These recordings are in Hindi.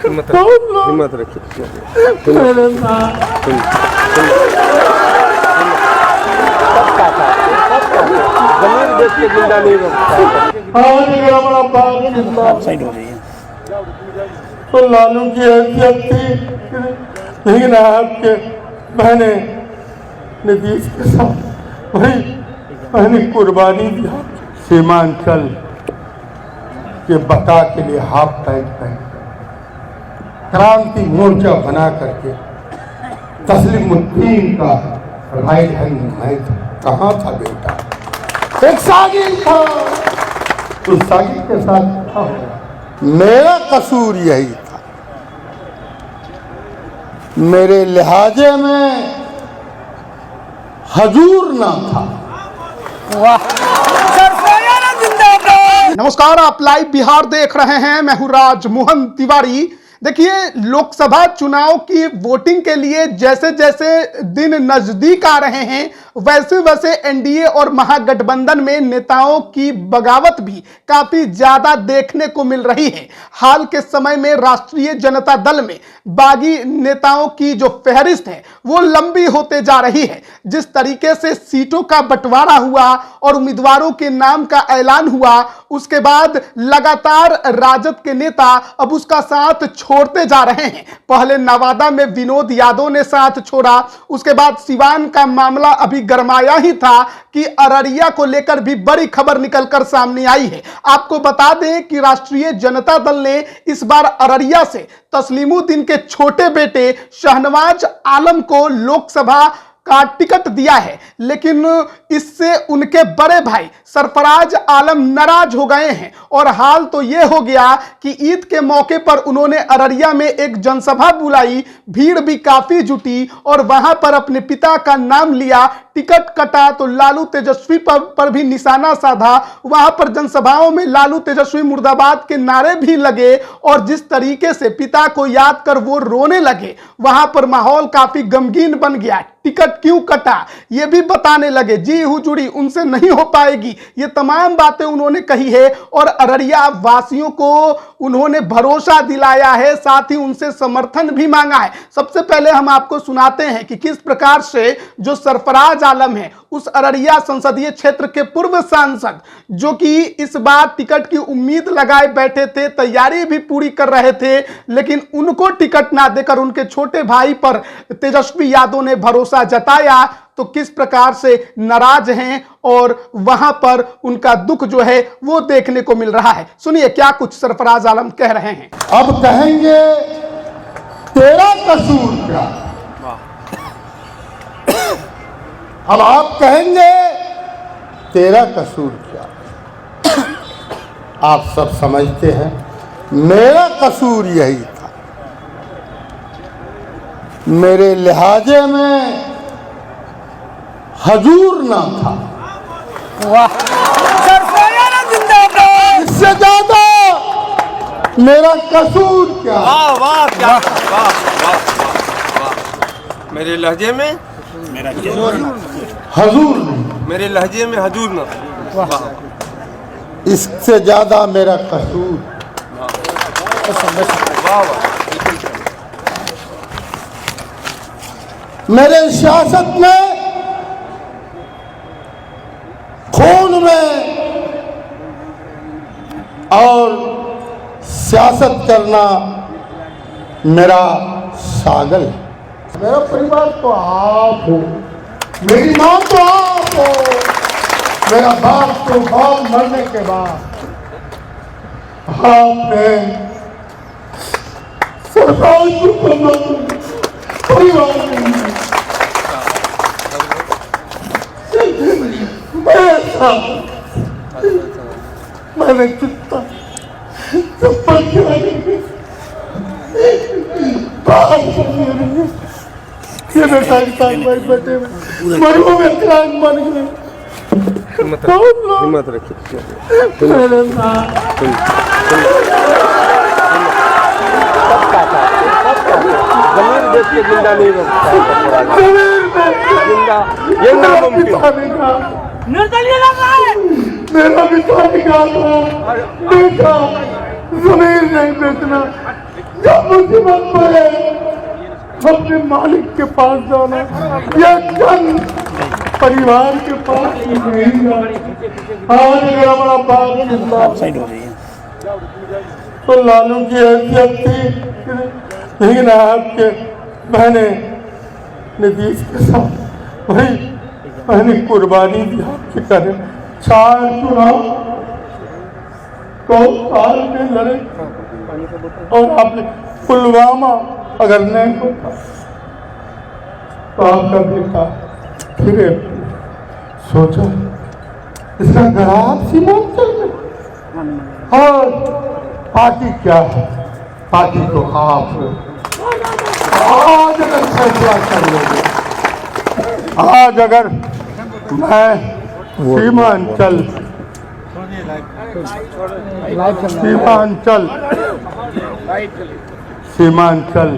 हिम्मत रखिए। जमीन देश के जिंदा नहीं तो लालू की हैसियत थी, लेकिन आपके बहने नीतीश के साथ वही मैंने कुर्बानी दिया। सीमांचल के बका के लिए हाफ पैंट पहन क्रांति मोर्चा बना करके तस्लीमुद्दीन का राइट हैंड मैं कहाँ था बेटा? एक सागिल था, उस सागिल के साथ था। मेरा कसूर यही था, मेरे लिहाजे में हजूर ना था। नमस्कार, आप लाइव बिहार देख रहे हैं। मैं हूं राज मोहन तिवारी। देखिए, लोकसभा चुनाव की वोटिंग के लिए जैसे जैसे दिन नजदीक आ रहे हैं वैसे वैसे एनडीए और महागठबंधन में नेताओं की बगावत भी काफी ज्यादा देखने को मिल रही है। हाल के समय में राष्ट्रीय जनता दल में बागी नेताओं की जो फहरिस्त है वो लंबी होते जा रही है। जिस तरीके से सीटों का बंटवारा हुआ और उम्मीदवारों के नाम का ऐलान हुआ, उसके बाद लगातार राजद के नेता अब उसका साथ छोड़ते जा रहे हैं। पहले नवादा में विनोद यादव ने साथ छोड़ा, उसके बाद सिवान का मामला अभी गरमाया ही था कि अररिया को लेकर भी बड़ी खबर निकलकर सामने आई है। आपको बता दें कि राष्ट्रीय जनता दल ने इस बार अररिया से तस्लीमुद्दीन के छोटे बेटे शाहनवाज आलम को लोकसभा का टिकट दिया है, लेकिन इससे उनके बड़े भाई सरफराज आलम नाराज हो गए हैं। और हाल तो यह हो गया कि ईद के मौके पर उन्होंने अररिया में एक जनसभा बुलाई, भीड़ भी काफी जुटी और वहां पर अपने पिता का नाम लिया, टिकट कटा तो लालू तेजस्वी पर भी निशाना साधा। वहां पर जनसभाओं में लालू तेजस्वी मुर्दाबाद के नारे भी लगे और जिस तरीके से पिता को याद कर वो रोने लगे, वहां पर माहौल काफी गमगीन बन गया। टिकट क्यों कटा ये भी बताने लगे, जी हुजूरी उनसे नहीं हो पाएगी, ये तमाम बातें उन्होंने कही है और अररिया वासियों को उन्होंने भरोसा दिलाया है, साथ ही उनसे समर्थन भी मांगा है। सबसे पहले हम आपको सुनाते हैं कि किस प्रकार से जो सरफराज आलम है, उस अररिया संसदीय क्षेत्र के पूर्व सांसद, जो कि इस बार टिकट की उम्मीद लगाए बैठे थे, तैयारी भी पूरी कर रहे थे, लेकिन उनको टिकट ना देकर उनके छोटे भाई पर तेजस्वी यादव ने भरोसा जताया, तो किस प्रकार से नाराज हैं और वहां पर उनका दुख जो है वो देखने को मिल रहा है। सुनिए क्या कुछ सरफराज आलम कह रहे हैं। अब कहेंगे तेरा कसूर क्या, अब आप कहेंगे तेरा कसूर क्या। आप सब समझते हैं मेरा कसूर यही था, मेरे लिहाजे में हजूर ना था। इससे ज्यादा मेरा कसूर क्या। वाह वाह क्या वाह वाह वाह। मेरे लहजे में मेरा हजूर नहीं, मेरे लहजे में हजूर ना। इससे ज्यादा मेरा कसूर। वाह वाह। मेरे सियासत में खून में और सियासत करना मेरा सागल है। मेरा परिवार तो आप हो, मेरी माँ तो आप हो, मेरा बाप तो बाप मरने के बाद आपने सरकार को परिवार मैंने चित्ता चप्पल ये बेटा भाई बेटे मरुओं में क्रांत बन गए। हिम्मत रखिए। जमीन देश के जिंदा नहीं जिंदा ये मेरा पिता निकाल बेटा जमीन नहीं बेचना, जब मुझ मुसीबत में अपने मालिक के पास जाना या जन परिवार के पास नहीं जाना। आज मेरा बड़ा बात तो लालू की हैसियत थी, लेकिन आपके मैंने नीतीश के साथ वही मैंने कुर्बानी दी आपके करे। 4 चुनाव 2 साल में लड़े और आपने पुलवामा अगर नहीं होता तो आपका बेटा फिर सोचा इसका गराब सीमांचल में। और पार्टी क्या है? पार्टी तो आप हो। आज अगर फैसला कर लोगे, आज अगर मैं सीमांचल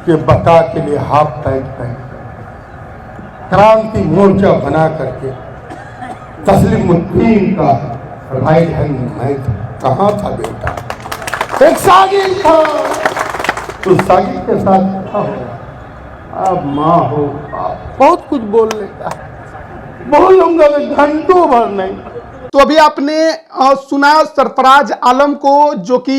के बता के लिए हाफ पैंट पहन क्रांति मोर्चा बना करके तस्लीमुद्दीन का राइट हैंड मैं कहाँ था बेटा? एक साजिश था, उस साजिश के साथ था। अब माँ हो, आप बहुत कुछ बोल लेता है, बोलूंगा मैं घंटों भर नहीं। तो अभी आपने सुना सरफराज आलम को, जो कि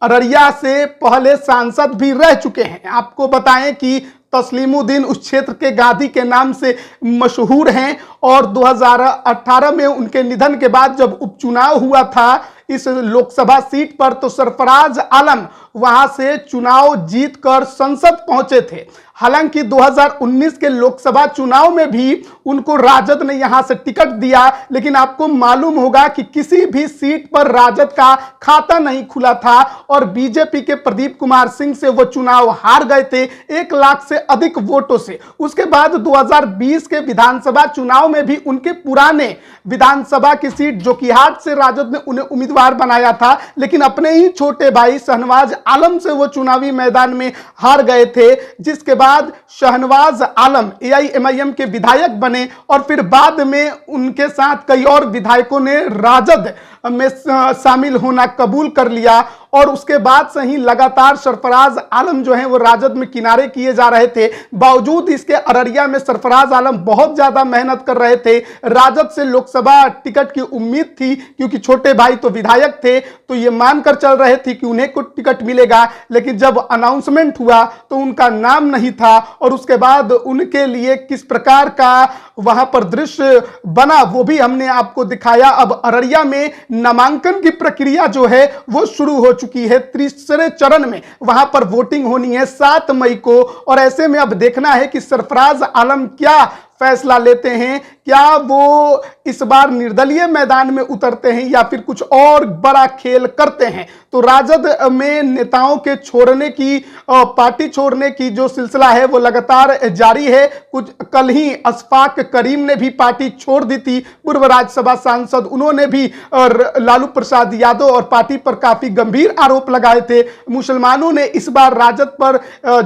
अररिया से पहले सांसद भी रह चुके हैं। आपको बताएं कि तस्लीमुद्दीन उस क्षेत्र के गांधी के नाम से मशहूर हैं और 2018 में उनके निधन के बाद जब उपचुनाव हुआ था इस लोकसभा सीट पर, तो सरफराज आलम वहां से चुनाव जीतकर संसद पहुंचे थे। हालांकि 2019 के लोकसभा चुनाव में भी उनको राजद ने यहां से टिकट दिया, लेकिन आपको मालूम होगा कि किसी भी सीट पर राजद का खाता नहीं खुला था और बीजेपी के प्रदीप कुमार सिंह से वो चुनाव हार गए थे 1 लाख से अधिक वोटों से। उसके बाद 2020 के विधानसभा चुनाव में भी उनके पुराने विधानसभा की सीट जोकीहाट से राजद ने उन्हें उम्मीदवार बनाया था, लेकिन अपने ही छोटे भाई शहनवाज आलम से वो चुनावी मैदान में हार गए थे। जिसके बाद शहनवाज आलम AIMIM के विधायक बने और फिर बाद में उनके साथ कई और विधायकों ने राजद में शामिल होना कबूल कर लिया और उसके बाद से ही लगातार सरफराज आलम जो हैं वो राजद में किनारे किए जा रहे थे। बावजूद इसके अररिया में सरफराज आलम बहुत ज्यादा मेहनत कर रहे थे। राजद से लोकसभा टिकट की उम्मीद थी क्योंकि छोटे भाई तो विधायक थे, तो ये मानकर चल रहे थे कि उन्हें कुछ टिकट मिलेगा, लेकिन जब अनाउंसमेंट हुआ तो उनका नाम नहीं था और उसके बाद उनके लिए किस प्रकार का वहां पर दृश्य बना वो भी हमने आपको दिखाया। अब अररिया में नामांकन की प्रक्रिया जो है वो शुरू हो चुकी है। तीसरे चरण में वहां पर वोटिंग होनी है 7 मई को और ऐसे में अब देखना है कि सरफराज आलम क्या फैसला लेते हैं। क्या वो इस बार निर्दलीय मैदान में उतरते हैं या फिर कुछ और बड़ा खेल करते हैं। तो राजद में नेताओं के छोड़ने की, पार्टी छोड़ने की जो सिलसिला है वो लगातार जारी है। कुछ कल ही अशफाक करीम ने भी पार्टी छोड़ दी थी, पूर्व राज्यसभा सांसद, उन्होंने भी लालू प्रसाद यादव और पार्टी पर काफी गंभीर आरोप लगाए थे। मुसलमानों ने इस बार राजद पर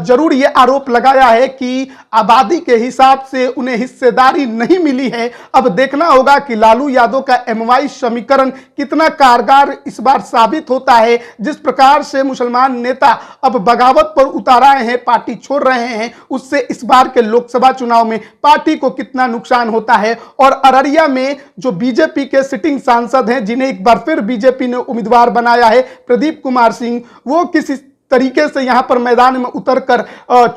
जरूर ये आरोप लगाया है कि आबादी के हिसाब से उन्हें हिस्सेदारी नहीं मिली है। अब देखना होगा कि लालू यादव का MY समीकरण कितना कारगर इस बार साबित होता है। जिस प्रकार से मुसलमान नेता अब बगावत पर उतर आए हैं, पार्टी छोड़ रहे हैं, उससे इस बार के लोकसभा चुनाव में पार्टी को कितना नुकसान होता है। और अररिया में जो बीजेपी के सिटिंग सांसद हैं, जिन्हें एक बार फिर बीजेपी ने उम्मीदवार बनाया है, प्रदीप कुमार सिंह, वो किसी तरीके से यहां पर मैदान में उतरकर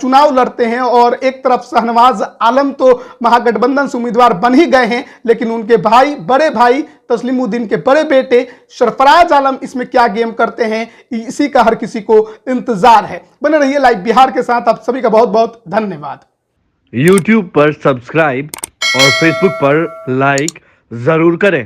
चुनाव लड़ते हैं। और एक तरफ शहनवाज आलम तो महागठबंधन से उम्मीदवार बन ही गए हैं, लेकिन उनके भाई, बड़े भाई तस्लीमुद्दीन के बड़े बेटे सरफराज आलम इसमें क्या गेम करते हैं, इसी का हर किसी को इंतजार है। बने रहिए लाइव बिहार के साथ। आप सभी का बहुत बहुत धन्यवाद। YouTube पर सब्सक्राइब और Facebook पर लाइक जरूर करें।